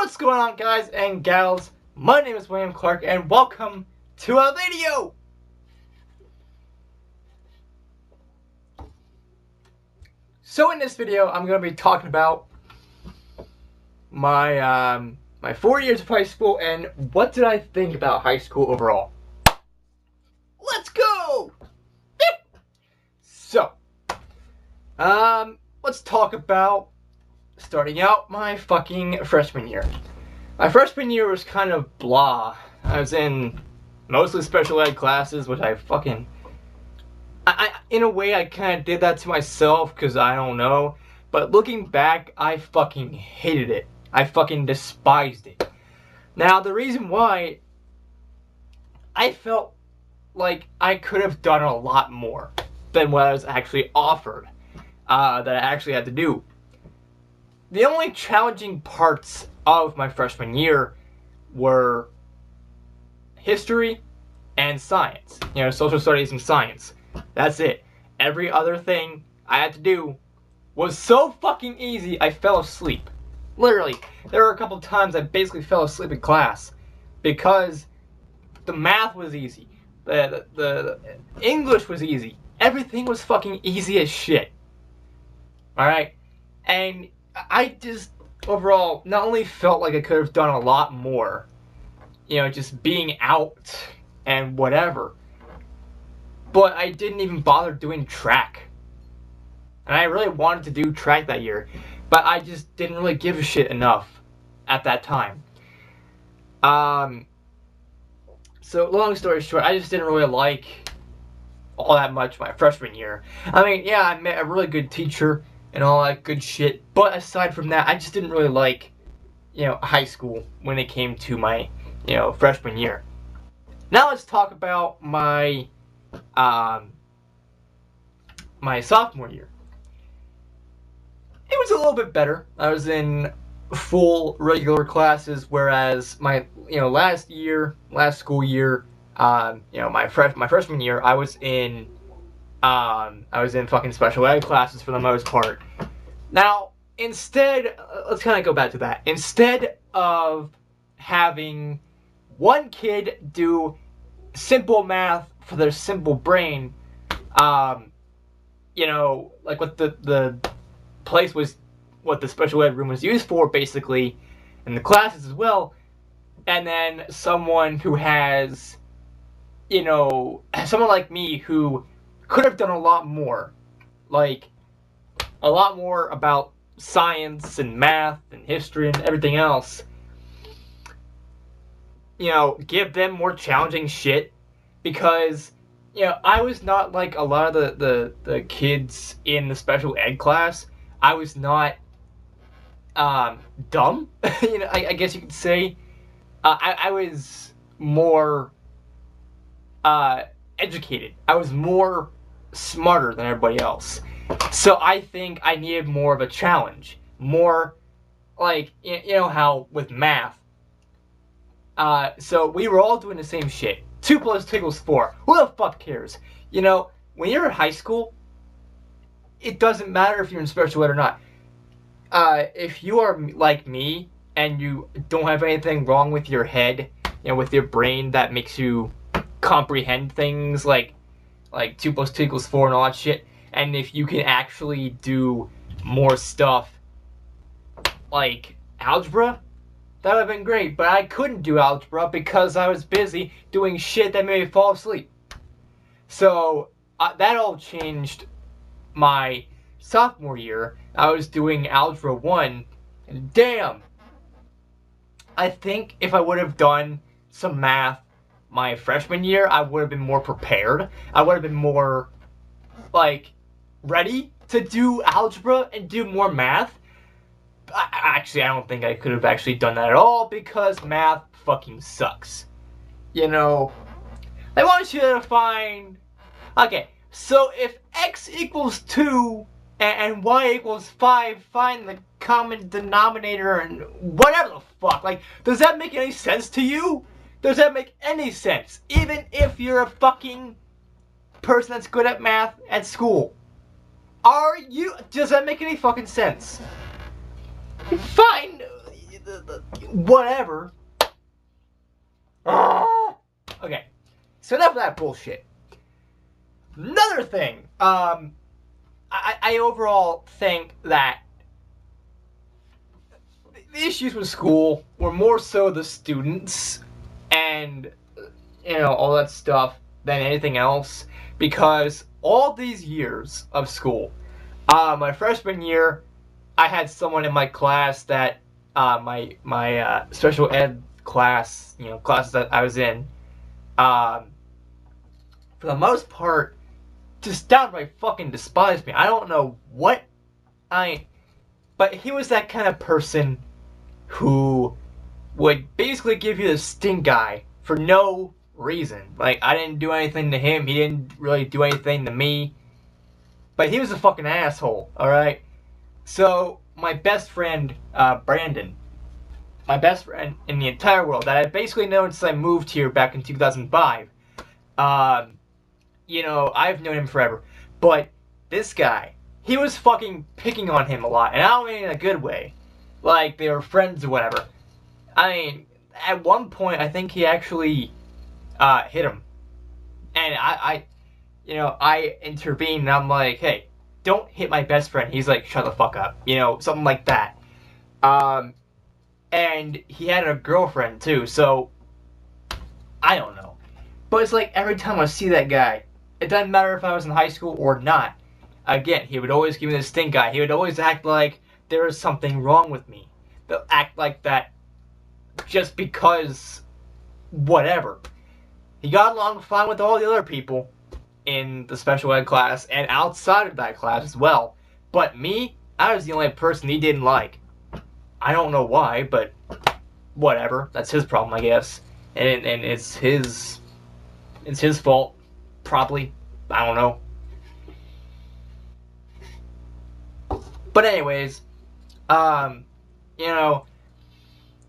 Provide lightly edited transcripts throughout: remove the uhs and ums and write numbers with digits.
What's going on, guys and gals? My name is William Clark and welcome to a video! So in this video, I'm going to be talking about my 4 years of high school and what did I think about high school overall. Let's go! So, let's talk about starting out my fucking freshman year. My freshman year was kind of blah. I was in mostly special ed classes, which I in a way, I kind of did that to myself, because I don't know. But looking back, I fucking hated it. I fucking despised it. Now, the reason why, I felt like I could have done a lot more than what I was actually offered, that I actually had to do. The only challenging parts of my freshman year were history and science. You know, social studies and science. That's it. Every other thing I had to do was so fucking easy, I fell asleep. Literally, there were a couple times I basically fell asleep in class because the math was easy. The English was easy. Everything was fucking easy as shit. Alright? And I just, overall, not only felt like I could have done a lot more, you know, just being out and whatever, but I didn't even bother doing track. And I really wanted to do track that year, but I just didn't really give a shit enough at that time. So long story short, I just didn't really like all that much my freshman year. I mean, yeah, I met a really good teacher and all that good shit, but aside from that, I just didn't really like, you know, high school when it came to my, you know, freshman year. Now let's talk about my my sophomore year. It was a little bit better. I was in full regular classes, whereas my, you know, last school year, you know, my freshman year, I was in fucking special ed classes for the most part. Now, instead, let's kind of go back to that. Instead of having one kid do simple math for their simple brain, you know, like what the place was, what the special ed room was used for, basically, and the classes as well, and then someone who has, you know, someone like me who could have done a lot more, like a lot more about science and math and history and everything else, you know, give them more challenging shit, because, you know, I was not like a lot of the kids in the special ed class. I was not dumb, you know, I guess you could say. I was more educated. I was more smarter than everybody else. So I think I needed more of a challenge. More, like, you know how with math. So we were all doing the same shit. 2 + 2 = 4. Who the fuck cares? You know, when you're in high school, it doesn't matter if you're in special ed or not. If you are like me and you don't have anything wrong with your head, you know, with your brain that makes you comprehend things like 2 + 2 = 4 and all that shit, and if you can actually do more stuff like algebra, that would have been great. But I couldn't do algebra because I was busy doing shit that made me fall asleep. So that all changed my sophomore year. I was doing Algebra 1, and damn, I think if I would have done some math my freshman year, I would have been more prepared. I would have been more, like, ready to do algebra and do more math. Actually, I don't think I could have actually done that at all, because math fucking sucks. You know, I want you to find... Okay, so if x = 2 and y = 5, find the common denominator and whatever the fuck. Like, does that make any sense to you? Does that make any sense? Even if you're a fucking person that's good at math at school. Does that make any fucking sense? Find whatever. Okay, so enough of that bullshit. Another thing, I overall think that the issues with school were more so the students and, all that stuff than anything else, because all these years of school, my freshman year, I had someone in my class that, my special ed class, classes that I was in, for the most part, just downright fucking despised me. I don't know what but he was that kind of person who would basically give you the stink eye for no reason. Like, I didn't do anything to him, he didn't really do anything to me, but he was a fucking asshole, alright? So, my best friend, Brandon, my best friend in the entire world, that I've basically known since I moved here back in 2005, I've known him forever, but this guy, he was fucking picking on him a lot, and I don't mean in a good way. Like, they were friends or whatever. I mean, at one point, I think he actually, hit him. And I intervened, and I'm like, hey, don't hit my best friend. He's like, shut the fuck up. Something like that. And he had a girlfriend, too, so I don't know. But it's like, every time I see that guy, it doesn't matter if I was in high school or not. Again, he would always give me the stink eye. He would always act like there is something wrong with me. They'll act like that just because whatever. He got along fine with all the other people in the special ed class and outside of that class as well. But me, I was the only person he didn't like. I don't know why, but whatever. That's his problem, I guess. And it's his fault, probably. I don't know. But anyways,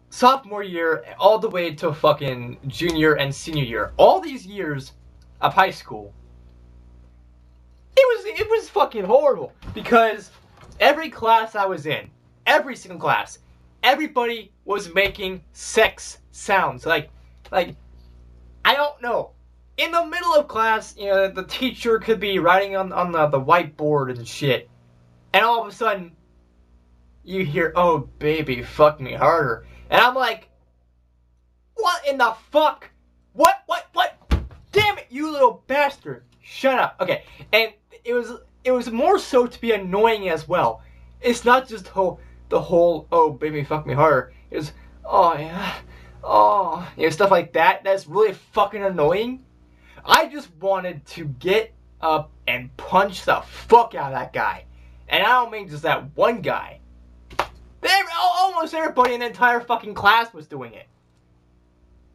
sophomore year all the way to fucking junior and senior year, all these years of high school, it was fucking horrible, because every class I was in, every single class, everybody was making sex sounds. Like, I don't know. In the middle of class, the teacher could be writing on the whiteboard and shit. And all of a sudden, you hear, oh, baby, fuck me harder. And I'm like, what in the fuck? What? Damn it, you little bastard. Shut up. Okay, and it was more so to be annoying as well. It's not just the whole, oh, baby, fuck me harder. It was, oh, yeah, oh, stuff like that. That's really fucking annoying. I just wanted to get up and punch the fuck out of that guy. And I don't mean just that one guy. Almost everybody in the entire fucking class was doing it.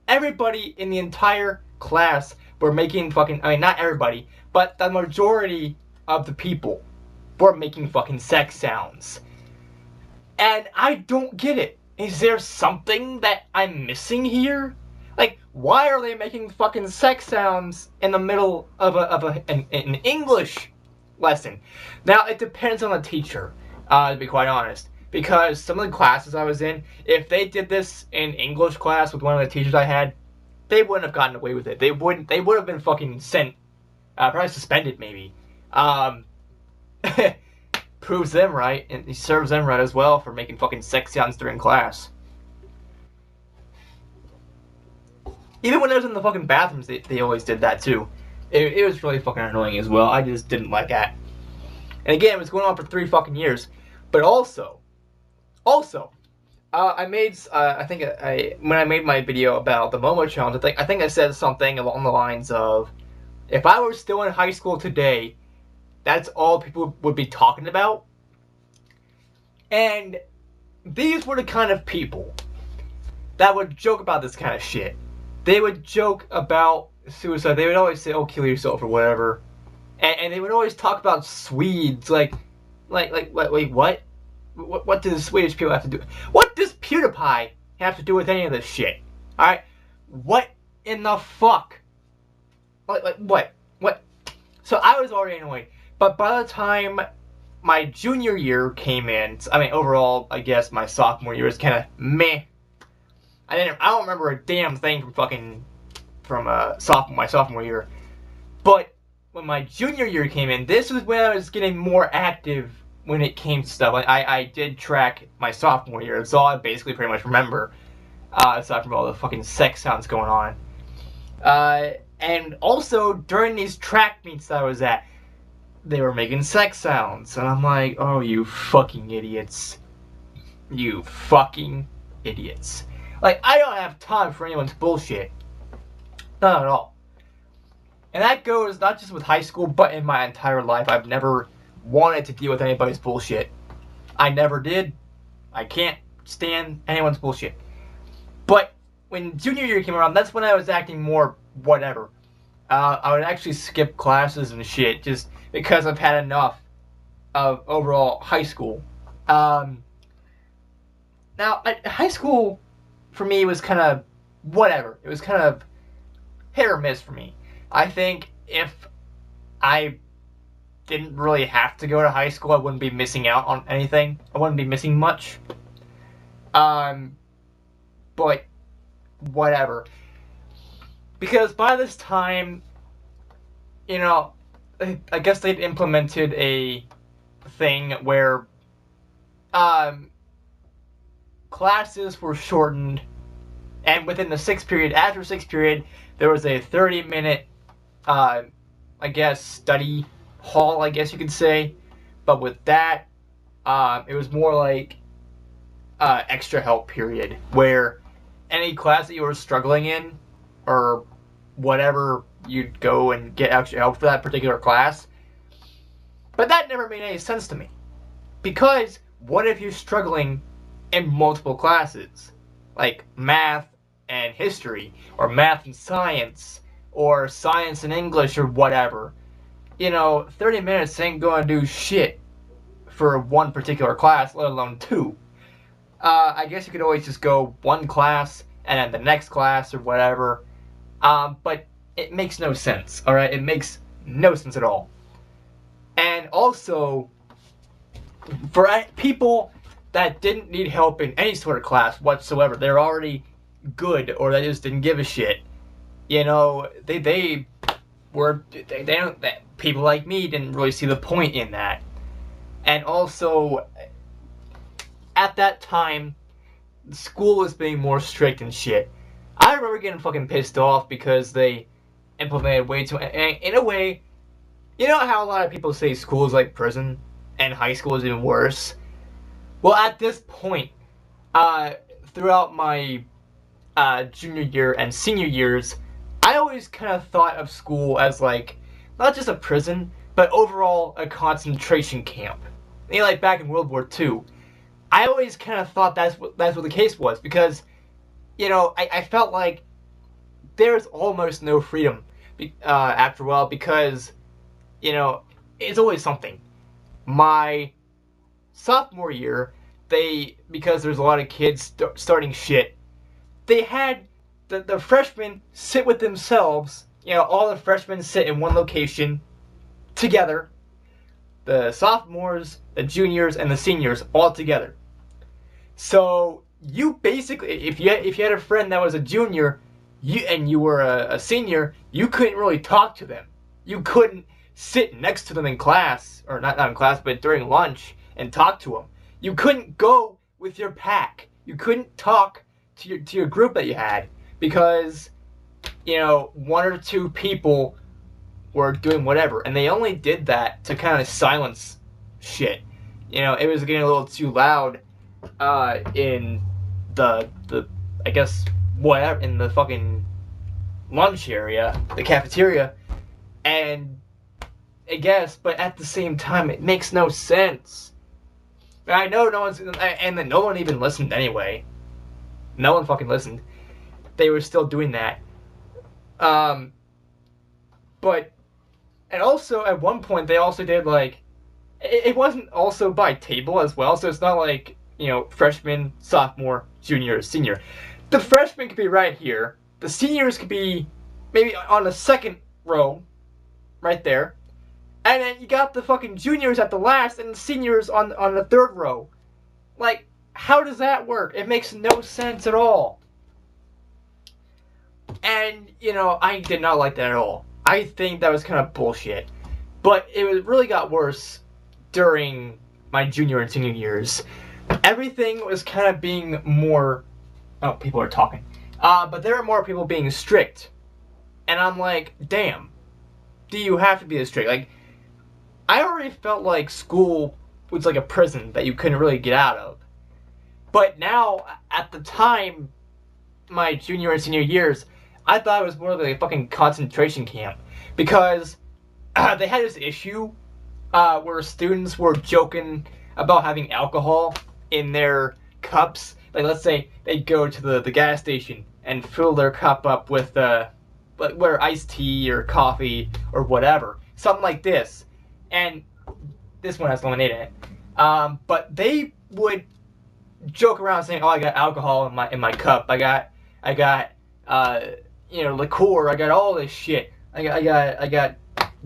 Everybody in the entire class were making fucking, not everybody, but the majority of the people were making fucking sex sounds. And I don't get it. Is there something that I'm missing here? Like, why are they making fucking sex sounds in the middle of an English lesson? Now, it depends on the teacher, to be quite honest. Because some of the classes I was in, if they did this in English class with one of the teachers I had, they wouldn't have gotten away with it. They would have been fucking sent, probably suspended maybe. Proves them right, and he serves them right as well for making fucking sex sounds during class. Even when I was in the fucking bathrooms, they always did that too. It was really fucking annoying as well. I just didn't like that. And again, it was going on for 3 fucking years. But also, I made, when I made my video about the Momo Challenge, I think I said something along the lines of, if I were still in high school today, that's all people would be talking about. And these were the kind of people that would joke about this kind of shit. They would joke about suicide. They would always say, oh, kill yourself or whatever. And they would always talk about Swedes, like, wait, what? What do the Swedish people have to do? What does PewDiePie have to do with any of this shit? Alright? What in the fuck? What? So I was already annoyed. But by the time my junior year came in, overall, I guess my sophomore year was kind of meh. I don't remember a damn thing from my sophomore year. But when my junior year came in, this was when I was getting more active when it came to stuff. I did track my sophomore year. That's all I basically pretty much remember, aside from all the fucking sex sounds going on. And also, during these track meets that I was at, they were making sex sounds. And I'm like, oh, you fucking idiots. You fucking idiots. Like, I don't have time for anyone's bullshit. Not at all. And that goes not just with high school, but in my entire life. I've never wanted to deal with anybody's bullshit. I never did. I can't stand anyone's bullshit. But when junior year came around, that's when I was acting more whatever. I would actually skip classes and shit just because I've had enough of overall high school. Now, high school for me was kind of whatever. It was kind of hit or miss for me. I think if I didn't really have to go to high school, I wouldn't be missing out on anything. I wouldn't be missing much. But whatever. Because by this time, you know, I guess they'd implemented a thing where classes were shortened, and within the sixth period, after sixth period, there was a 30-minute, I guess, study hall, I guess you could say. But with that, it was more like extra help period, where any class that you were struggling in, or whatever, you'd go and get extra help for that particular class. But that never made any sense to me. Because what if you're struggling in multiple classes? Like math and history, or math and science, or science and English, or whatever. 30 minutes ain't gonna do shit for one particular class, let alone two. I guess you could always just go one class, and then the next class, or whatever. But it makes no sense, alright? It makes no sense at all. And also, for people that didn't need help in any sort of class whatsoever, they're already good, or they just didn't give a shit. People like me didn't really see the point in that. And also, at that time, school was being more strict and shit. I remember getting fucking pissed off because they implemented way too... In a way, you know how a lot of people say school is like prison, and high school is even worse? Well, at this point, throughout my junior year and senior years, I always kind of thought of school as like, not just a prison, but overall a concentration camp. Like back in World War II. I always kind of thought that's what the case was, because, I felt like there's almost no freedom after a while, because, it's always something. My sophomore year, because there's a lot of kids starting shit, they had the freshmen sit with themselves. All the freshmen sit in one location together. The sophomores, the juniors, and the seniors all together. So you basically, if you had a friend that was a junior, and you were a senior, you couldn't really talk to them. You couldn't sit next to them in class, or not in class, but during lunch, and talk to them. You couldn't go with your pack. You couldn't talk to your group that you had, because one or two people were doing whatever, and they only did that to kind of silence shit. It was getting a little too loud in the I guess whatever, in the fucking lunch area, the cafeteria, and I guess, but at the same time, it makes no sense. I know no one's, and then no one even listened anyway. No one fucking listened. They were still doing that. But, and also at one point they also did like, it wasn't also by table as well, so it's not like, freshman, sophomore, junior, senior. The freshmen could be right here. The seniors could be maybe on the second row, right there. And then you got the fucking juniors at the last, and the seniors on the third row. Like, how does that work? It makes no sense at all. And, I did not like that at all. I think that was kind of bullshit. But really got worse during my junior and senior years. Everything was kind of being more... Oh, people are talking. But there were more people being strict. And I'm like, damn. Do you have to be this strict? Like, I already felt like school was like a prison that you couldn't really get out of. But now, at the time, my junior and senior years, I thought it was more like a fucking concentration camp. Because they had this issue where students were joking about having alcohol in their cups. Like, let's say they go to the gas station and fill their cup up with whether iced tea or coffee or whatever. Something like this. And this one has lemonade in it. But they would joke around saying, "Oh, I got alcohol in my cup. I got liqueur. I got all this shit. I got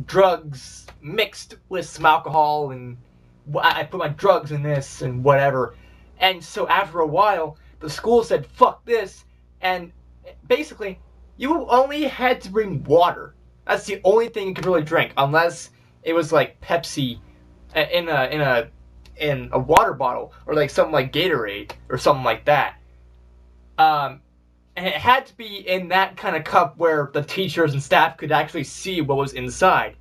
drugs mixed with some alcohol, and I put my drugs in this and whatever." And so after a while, the school said, "Fuck this," and basically, you only had to bring water. That's the only thing you could really drink, unless it was like Pepsi in a water bottle, or like something like Gatorade or something like that. And it had to be in that kind of cup where the teachers and staff could actually see what was inside.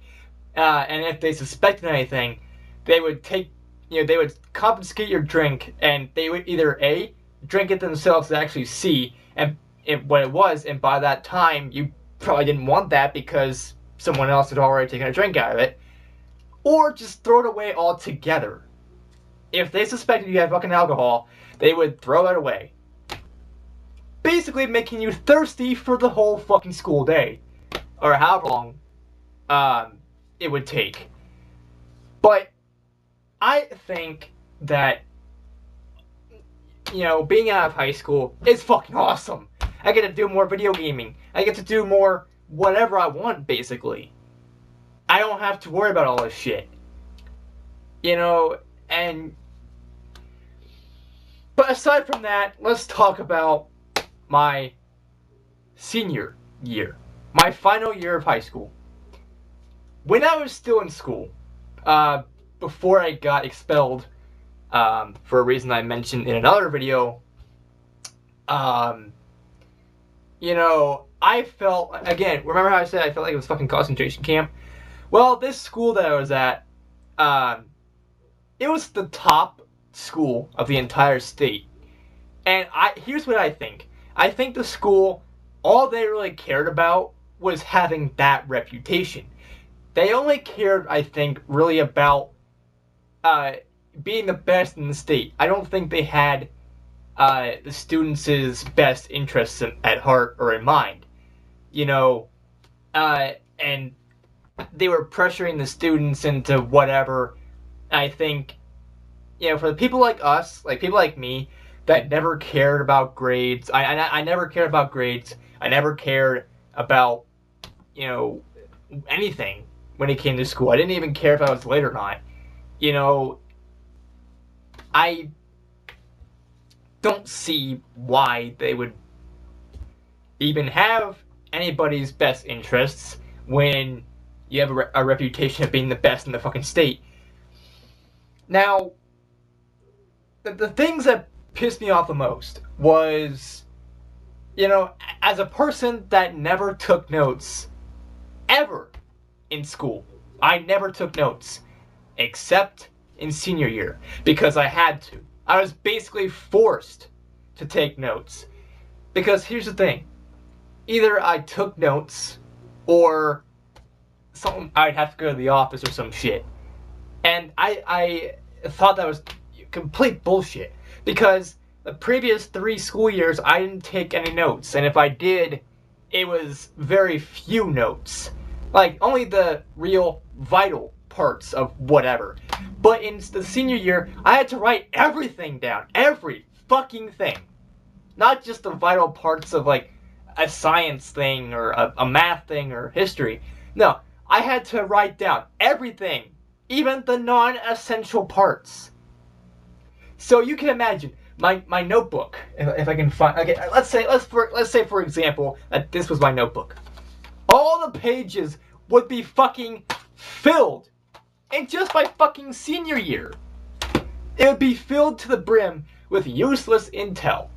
And if they suspected anything, they would they would confiscate your drink, and they would either A, drink it themselves to actually see what it was, and by that time you probably didn't want that because someone else had already taken a drink out of it, or just throw it away altogether. If they suspected you had fucking alcohol, they would throw it away. Basically making you thirsty for the whole fucking school day. Or however long it would take. But I think that, being out of high school is fucking awesome. I get to do more video gaming. I get to do more whatever I want, basically. I don't have to worry about all this shit. But aside from that, let's talk about my senior year. My final year of high school. When I was still in school, before I got expelled, for a reason I mentioned in another video, I felt, again, remember how I said I felt like it was fucking concentration camp? Well, this school that I was at, it was the top school of the entire state. And here's what I think. I think the school, all they really cared about was having that reputation. They only cared, I think, really about being the best in the state. I don't think they had the students' best interests at heart or in mind. And they were pressuring the students into whatever. I think, for the people like us, like people like me, that never cared about grades. I never cared about grades. I never cared about, anything when it came to school. I didn't even care if I was late or not. I don't see why they would even have anybody's best interests when you have a reputation of being the best in the fucking state. Now, the things that pissed me off the most was, as a person that never took notes ever in school, I never took notes except in senior year because I had to. I was basically forced to take notes because here's the thing, either I took notes or I'd have to go to the office or some shit, and I thought that was complete bullshit because the previous 3 school years I didn't take any notes, and if I did, it was very few notes, like only the real vital parts of whatever. But in the senior year, I had to write everything down, every fucking thing, not just the vital parts of like a science thing or a math thing or history. No, I had to write down everything, even the non-essential parts. So you can imagine, my notebook. If I can find, okay, let's say for example that this was my notebook. All the pages would be fucking filled, and just by fucking senior year, it would be filled to the brim with useless intel.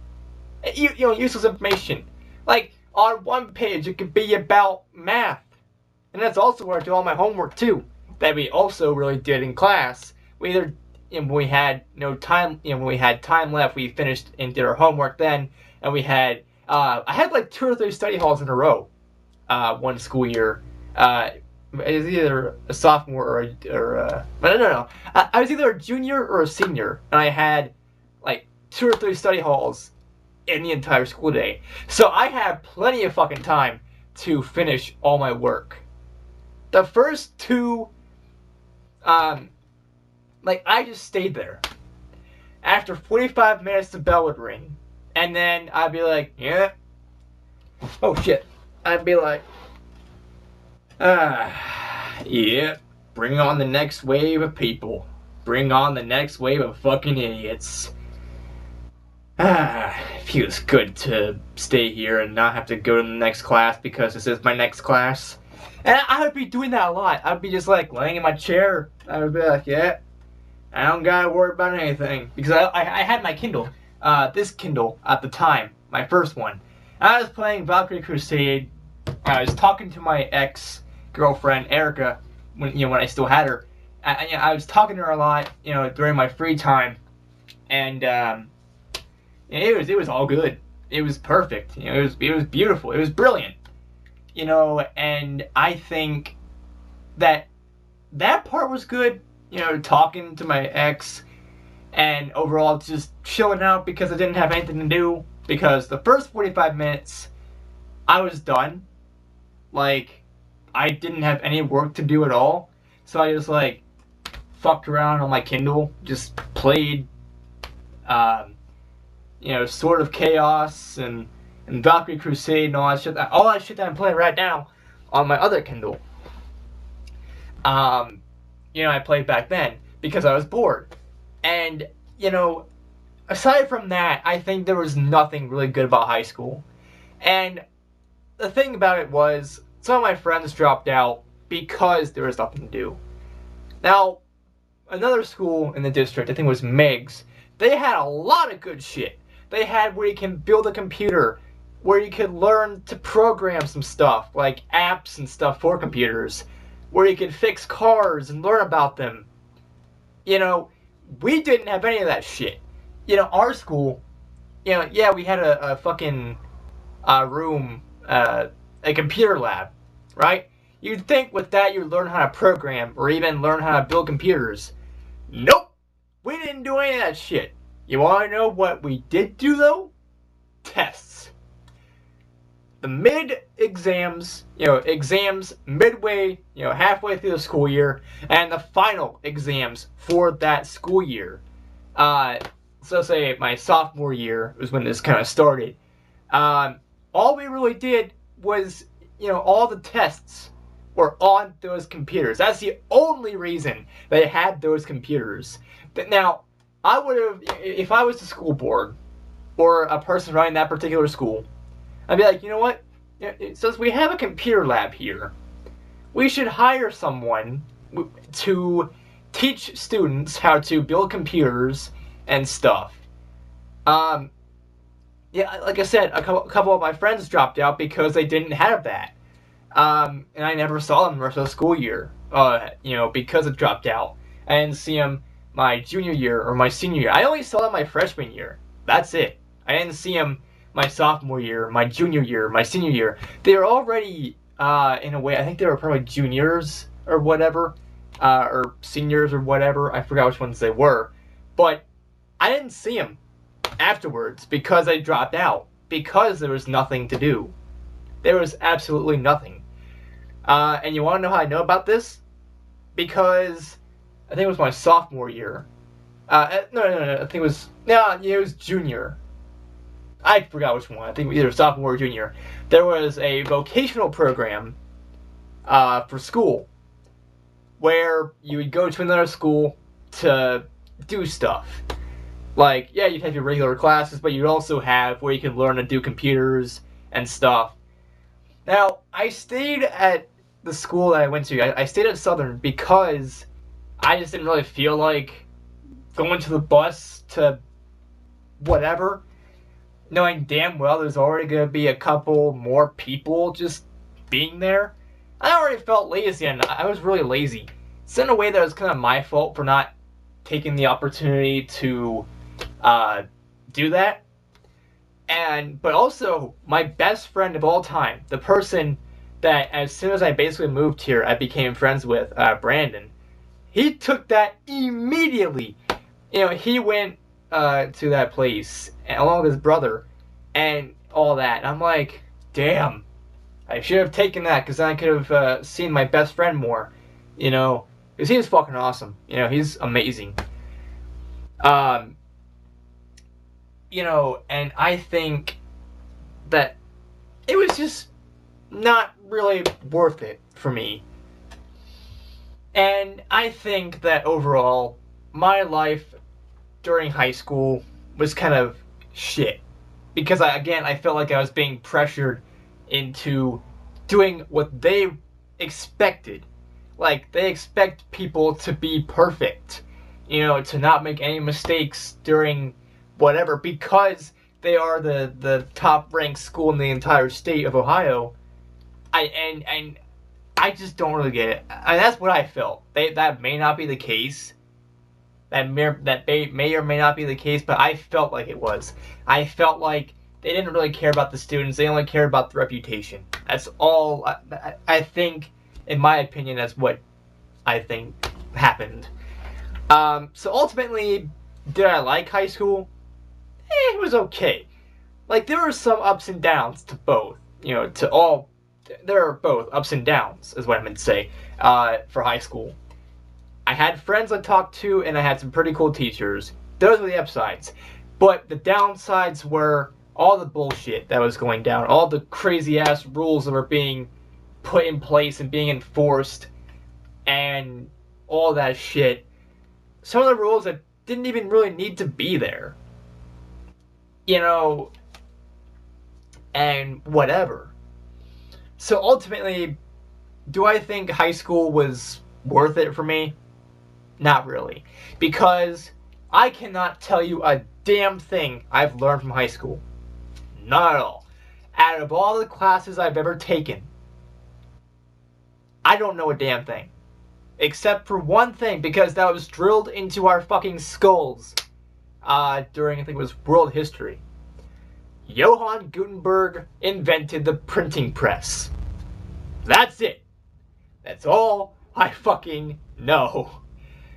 You know, useless information. Like, on one page, it could be about math. And that's also where I do all my homework, too. That we also really did in class. We either, when we had no time, when we had time left, we finished and did our homework then. And we had, I had like 2 or 3 study halls in a row, one school year. It was either a sophomore or I don't know. I was either a junior or a senior. And I had like 2 or 3 study halls in the entire school day. So I have plenty of fucking time to finish all my work. The first 2, like, I just stayed there. After 45 minutes, the bell would ring. And then I'd be like, yeah. Oh, shit. I'd be like, yeah. Bring on the next wave of people. Bring on the next wave of fucking idiots. It feels good to stay here and not have to go to the next class because this is my next class. And I would be doing that a lot. I'd be just like laying in my chair. I would be like, yeah, I don't gotta worry about anything. Because I had my Kindle, this Kindle at the time, my first one. I was playing Valkyrie Crusade. I was talking to my ex-girlfriend, Erica, when I still had her. I was talking to her a lot, during my free time. And, it was all good. It was perfect. It was beautiful. It was brilliant. And I think that part was good. Talking to my ex, and overall just chilling out because I didn't have anything to do. Because the first 45 minutes, I was done. Like, I didn't have any work to do at all. So I just like fucked around on my Kindle, just played. Sword of Chaos and Valkyrie Crusade and all that shit. All that shit that I'm playing right now on my other Kindle. I played back then because I was bored. And, aside from that, I think there was nothing really good about high school. And the thing about it was, some of my friends dropped out because there was nothing to do. Now, another school in the district, I think it was Meigs, they had a lot of good shit. They had where you can build a computer, where you could learn to program some stuff, like apps and stuff for computers, where you could fix cars and learn about them. We didn't have any of that shit. Our school, yeah, we had a fucking room, a computer lab, right? You'd think with that you'd learn how to program, or even learn how to build computers. Nope! We didn't do any of that shit. You want to know what we did do, though? Tests. The mid-exams, exams midway, halfway through the school year, and the final exams for that school year. So say my sophomore year was when this kind of started. All we really did was, all the tests were on those computers. That's the only reason they had those computers. Now, I would have, if I was the school board, or a person running that particular school, I'd be like, you know what? Since we have a computer lab here, we should hire someone to teach students how to build computers and stuff. Yeah, like I said, a couple of my friends dropped out because they didn't have that. And I never saw them the rest of the school year, because it dropped out. I didn't see them my junior year or my senior year. I only saw them my freshman year. That's it. I didn't see them my sophomore year, my junior year, my senior year. They were already, in a way, I think they were probably juniors or whatever, or seniors or whatever. I forgot which ones they were. But I didn't see them afterwards because I dropped out, because there was nothing to do. There was absolutely nothing. And you want to know how I know about this? Because I think it was my sophomore year. No, I think it was, it was junior. I forgot which one. I think either sophomore or junior. There was a vocational program for school where you would go to another school to do stuff. Like, yeah, you'd have your regular classes, but you'd also have where you can learn to do computers and stuff. Now, I stayed at the school that I went to. I stayed at Southern because I just didn't really feel like going to the bus to whatever, knowing damn well there's already going to be a couple more people just being there. I already felt lazy, and I was really lazy. So in a way that was kind of my fault for not taking the opportunity to do that. But also, my best friend of all time, the person that as soon as I basically moved here, I became friends with, Brandon, he took that immediately. You know, he went to that place along with his brother and all that. And I'm like, damn, I should have taken that because then I could have seen my best friend more. You know, because he was fucking awesome. You know, he's amazing. You know, and I think that it was just not really worth it for me. And I think that overall, my life during high school was kind of shit. Because I felt like I was being pressured into doing what they expected. Like, they expect people to be perfect. You know, to not make any mistakes during whatever, because they are the top ranked school in the entire state of Ohio. I just don't really get it. That's what I felt. That may not be the case. That may or may not be the case, but I felt like it was. I felt like they didn't really care about the students. They only cared about the reputation. That's all. I think, in my opinion, that's what I think happened. So ultimately, did I like high school? It was okay. Like, there were some ups and downs to both. You know, there are both ups and downs, is what I meant to say, for high school. I had friends I talked to, and I had some pretty cool teachers. Those were the upsides. But the downsides were all the bullshit that was going down, all the crazy-ass rules that were being put in place and being enforced, and all that shit. Some of the rules that didn't even really need to be there. You know, and whatever. So ultimately, do I think high school was worth it for me? Not really. Because I cannot tell you a damn thing I've learned from high school. Not at all. Out of all the classes I've ever taken, I don't know a damn thing. Except for one thing, because that was drilled into our fucking skulls during, I think it was World History. Johann Gutenberg invented the printing press. That's it. That's all I fucking know.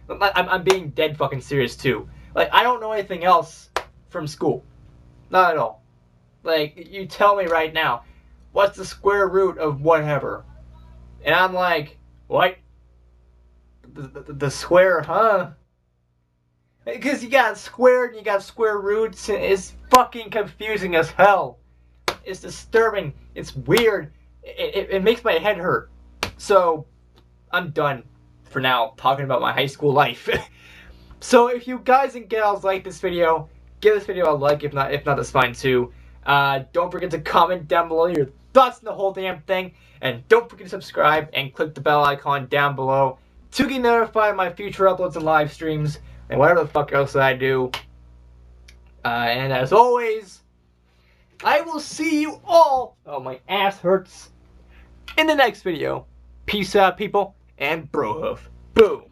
I'm being dead fucking serious too. Like, I don't know anything else from school. Not at all. Like, you tell me right now, what's the square root of whatever? And I'm like, what? The square, huh? Because you got squared and you got square roots, and it's fucking confusing as hell. It's disturbing. It's weird. It makes my head hurt. So, I'm done for now talking about my high school life. So, if you guys and gals like this video, give this video a like. If not, that's fine too. Don't forget to comment down below your thoughts on the whole damn thing. And don't forget to subscribe and click the bell icon down below to get notified of my future uploads and live streams and whatever the fuck else I do. And as always, I will see you all, oh my ass hurts, in the next video. Peace out, people, and bro hoof. Boom.